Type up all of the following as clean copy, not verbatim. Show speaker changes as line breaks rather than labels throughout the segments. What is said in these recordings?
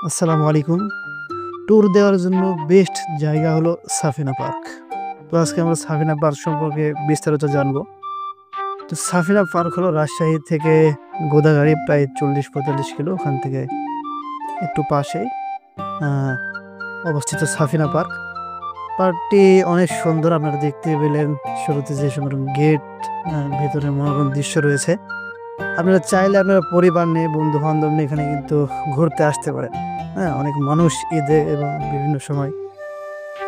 আসসালামু আলাইকুম। ট্যুর দেওয়ার জন্য বেস্ট জায়গা হলো সাফিনা পার্ক। তো আজকে আমরা সাফিনা পার্ক সম্পর্কে বিস্তারিত জানবো। তো সাফিনা পার্ক হলো রাজশাহী থেকে গোদাগাড়ি প্রায় ৪০-৪৫ কিলো ওখান থেকে একটু পাশেই আহ, অবস্থিত সাফিনা পার্ক। পার্কটি অনেক সুন্দর, আপনারা দেখতে পেলেন শুরুতে যে সুন্দর গেট, ভেতরে মনোরম দৃশ্য রয়েছে। আপনারা চাইলে আপনারা পরিবার নিয়ে বন্ধু বান্ধব নিয়ে এখানে কিন্তু ঘুরতে আসতে পারেন। হ্যাঁ, অনেক মানুষ ঈদে এবং বিভিন্ন সময়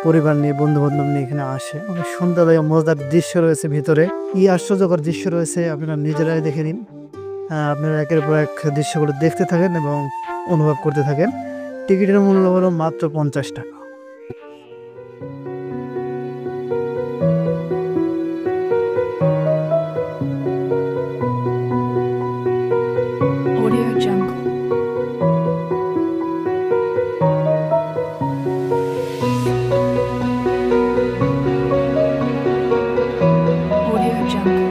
পরিবার নিয়ে বন্ধু বান্ধব নিয়ে এখানে আসে। অনেক সুন্দর এবং মজার দৃশ্য রয়েছে ভিতরে। কি আশ্চর্যকর দৃশ্য রয়েছে আপনারা নিজেরাই দেখে নিন। আপনারা একের পর এক দৃশ্যগুলো দেখতে থাকেন এবং অনুভব করতে থাকেন। টিকিটের মূল্য হলো মাত্র 50 টাকা।
Audio Jungle. Audio Jungle.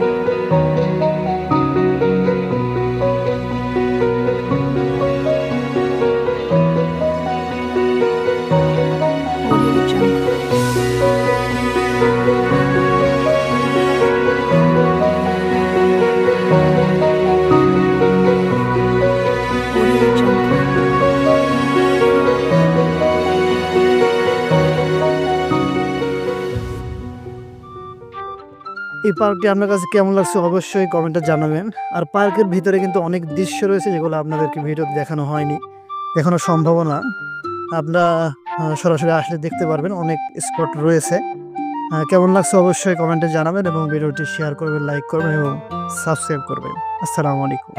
Audio Jungle. Audio Jungle.
এই পার্কটি আপনার কাছে কেমন লাগছে অবশ্যই কমেন্টে জানাবেন। আর পার্কের ভিতরে কিন্তু অনেক দৃশ্য রয়েছে যেগুলো আপনাদেরকে ভিডিও দেখানো হয়নি, দেখানো সম্ভব না। আপনারা সরাসরি আসলে দেখতে পারবেন, অনেক স্পট রয়েছে। কেমন লাগছে অবশ্যই কমেন্টে জানাবেন এবং ভিডিওটি শেয়ার করবেন, লাইক করবেন এবং সাবস্ক্রাইব করবেন। আসসালামু আলাইকুম।